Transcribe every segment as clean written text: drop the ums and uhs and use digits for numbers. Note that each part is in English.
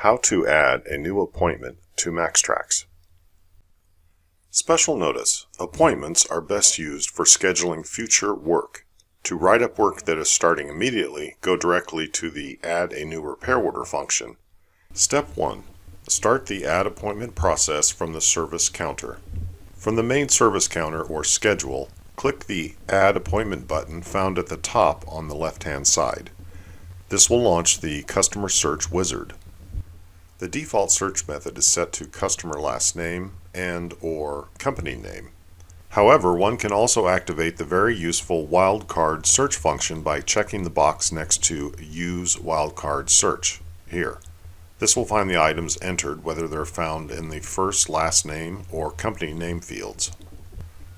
How to add a new appointment to MaxxTraxx. Special notice: appointments are best used for scheduling future work. To write up work that is starting immediately, go directly to the Add a New Repair Order function. Step 1. Start the Add Appointment process from the service counter. From the main service counter or schedule, click the Add Appointment button found at the top on the left-hand side. This will launch the Customer Search Wizard. The default search method is set to customer last name and/or company name. However, one can also activate the very useful wildcard search function by checking the box next to Use Wildcard Search here. This will find the items entered whether they're found in the first, last name, or company name fields.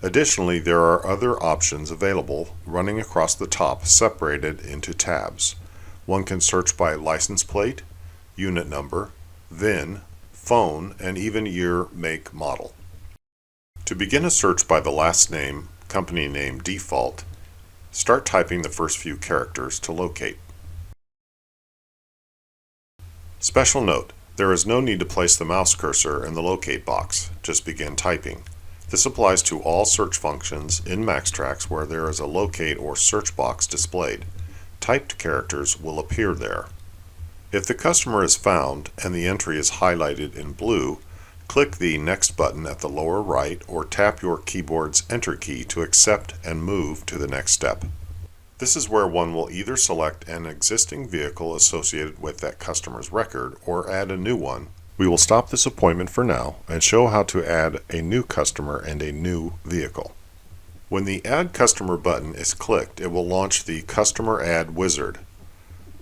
Additionally, there are other options available running across the top separated into tabs. One can search by license plate, unit number, VIN, phone, and even year, make, model. To begin a search by the last name, company name default, start typing the first few characters to locate. Special note: there is no need to place the mouse cursor in the locate box, just begin typing. This applies to all search functions in MaxxTraxx where there is a locate or search box displayed. Typed characters will appear there. If the customer is found and the entry is highlighted in blue, click the Next button at the lower right or tap your keyboard's Enter key to accept and move to the next step. This is where one will either select an existing vehicle associated with that customer's record or add a new one. We will stop this appointment for now and show how to add a new customer and a new vehicle. When the Add Customer button is clicked, it will launch the Customer Add Wizard.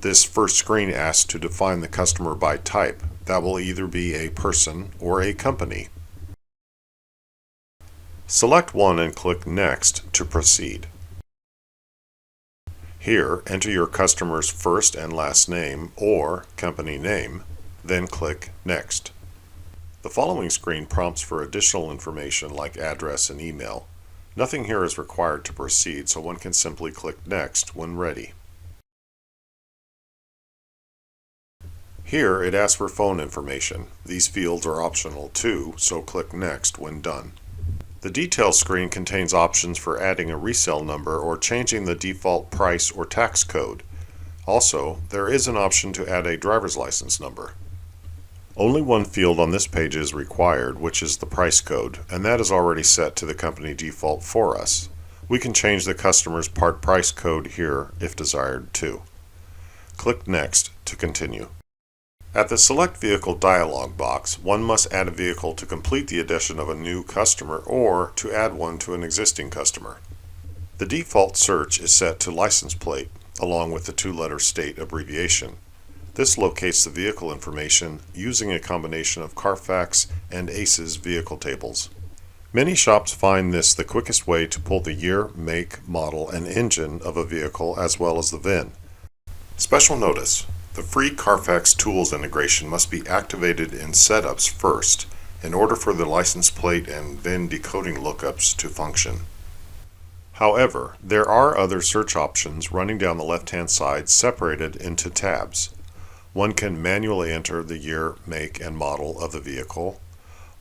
This first screen asks to define the customer by type. That will either be a person or a company. Select one and click Next to proceed. Here, enter your customer's first and last name or company name, then click Next. The following screen prompts for additional information like address and email. Nothing here is required to proceed, so one can simply click Next when ready. Here it asks for phone information. These fields are optional too, so click Next when done. The Details screen contains options for adding a resale number or changing the default price or tax code. Also, there is an option to add a driver's license number. Only one field on this page is required, which is the price code, and that is already set to the company default for us. We can change the customer's part price code here if desired too. Click Next to continue. At the Select Vehicle dialog box, one must add a vehicle to complete the addition of a new customer or to add one to an existing customer. The default search is set to license plate, along with the two-letter state abbreviation. This locates the vehicle information using a combination of Carfax and ACE's vehicle tables. Many shops find this the quickest way to pull the year, make, model, and engine of a vehicle as well as the VIN. Special notice: the free Carfax Tools integration must be activated in Setups first in order for the license plate and VIN decoding lookups to function. However, there are other search options running down the left-hand side separated into tabs. One can manually enter the year, make, and model of the vehicle.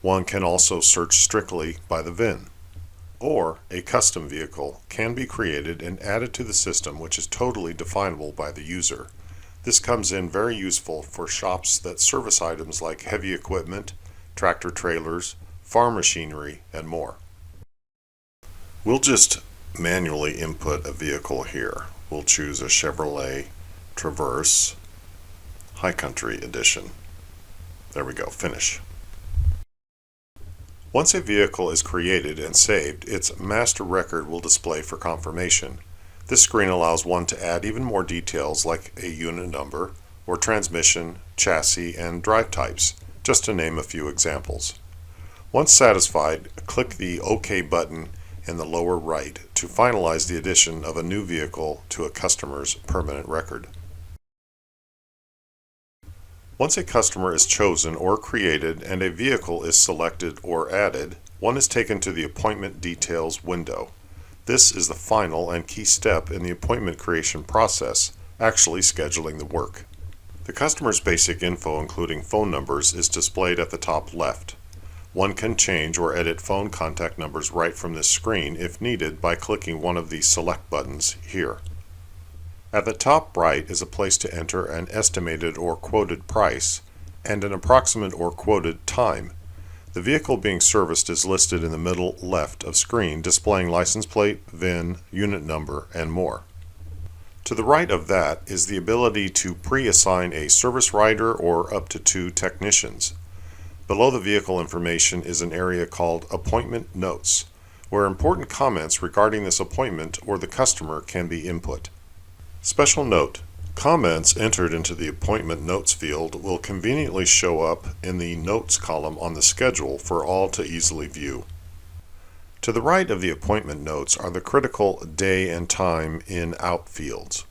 One can also search strictly by the VIN. Or a custom vehicle can be created and added to the system, which is totally definable by the user. This comes in very useful for shops that service items like heavy equipment, tractor trailers, farm machinery, and more. We'll just manually input a vehicle here. We'll choose a Chevrolet Traverse High Country Edition. There we go, finish. Once a vehicle is created and saved, its master record will display for confirmation. This screen allows one to add even more details like a unit number or transmission, chassis, and drive types, just to name a few examples. Once satisfied, click the OK button in the lower right to finalize the addition of a new vehicle to a customer's permanent record. Once a customer is chosen or created and a vehicle is selected or added, one is taken to the Appointment Details window. This is the final and key step in the appointment creation process, actually scheduling the work. The customer's basic info, including phone numbers, is displayed at the top left. One can change or edit phone contact numbers right from this screen if needed by clicking one of the select buttons here. At the top right is a place to enter an estimated or quoted price and an approximate or quoted time. The vehicle being serviced is listed in the middle left of screen, displaying license plate, VIN, unit number, and more. To the right of that is the ability to pre-assign a service writer or up to 2 technicians. Below the vehicle information is an area called Appointment Notes, where important comments regarding this appointment or the customer can be input. Special note: comments entered into the Appointment Notes field will conveniently show up in the Notes column on the schedule for all to easily view. To the right of the appointment notes are the critical day and time in/out fields.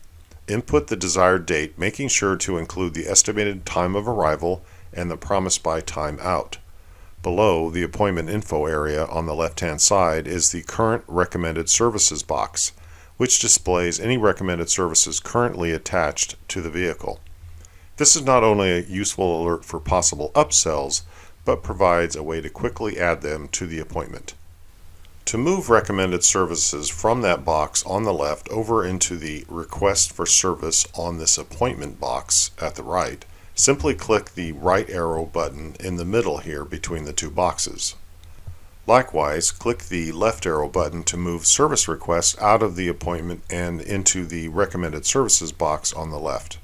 Input the desired date, making sure to include the estimated time of arrival and the promised by time out. Below the appointment info area on the left-hand side is the current recommended services box, which displays any recommended services currently attached to the vehicle. This is not only a useful alert for possible upsells, but provides a way to quickly add them to the appointment. To move recommended services from that box on the left over into the Request for Service on this appointment box at the right, simply click the right arrow button in the middle here between the two boxes. Likewise, click the left arrow button to move service requests out of the appointment and into the Recommended Services box on the left.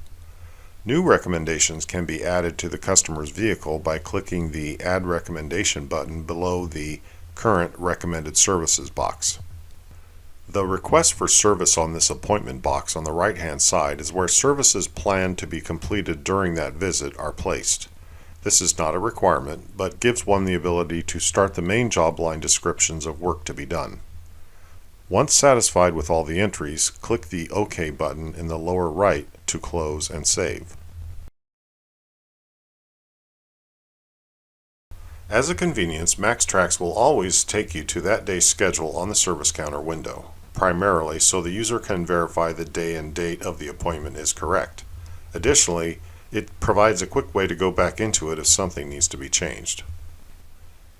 New recommendations can be added to the customer's vehicle by clicking the Add Recommendation button below the Current Recommended Services box. The Request for Service on this appointment box on the right-hand side is where services planned to be completed during that visit are placed. This is not a requirement, but gives one the ability to start the main job line descriptions of work to be done. Once satisfied with all the entries, click the OK button in the lower right to close and save. As a convenience, MaxxTraxx will always take you to that day's schedule on the service counter window, primarily so the user can verify the day and date of the appointment is correct. Additionally, it provides a quick way to go back into it if something needs to be changed.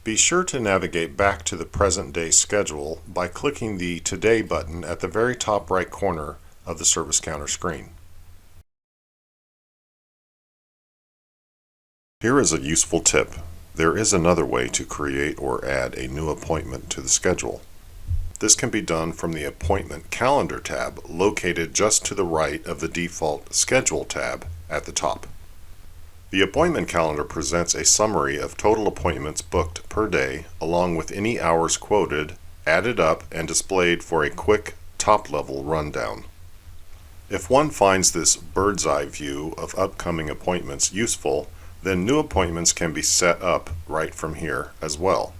Be sure to navigate back to the present day schedule by clicking the Today button at the very top right corner of the service counter screen. Here is a useful tip. There is another way to create or add a new appointment to the schedule. This can be done from the Appointment Calendar tab located just to the right of the default Schedule tab at the top. The appointment calendar presents a summary of total appointments booked per day, along with any hours quoted, added up, and displayed for a quick top-level rundown. If one finds this bird's eye view of upcoming appointments useful, then new appointments can be set up right from here as well.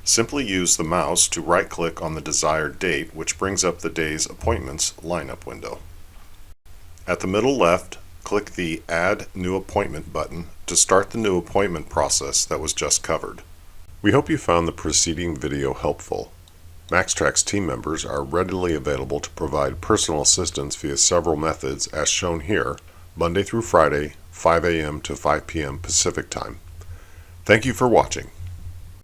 Simply use the mouse to right-click on the desired date, which brings up the day's appointments lineup window. At the middle left, click the Add New Appointment button to start the new appointment process that was just covered. We hope you found the preceding video helpful. MaxxTraxx team members are readily available to provide personal assistance via several methods as shown here, Monday through Friday, 5 a.m. to 5 p.m. Pacific Time. Thank you for watching.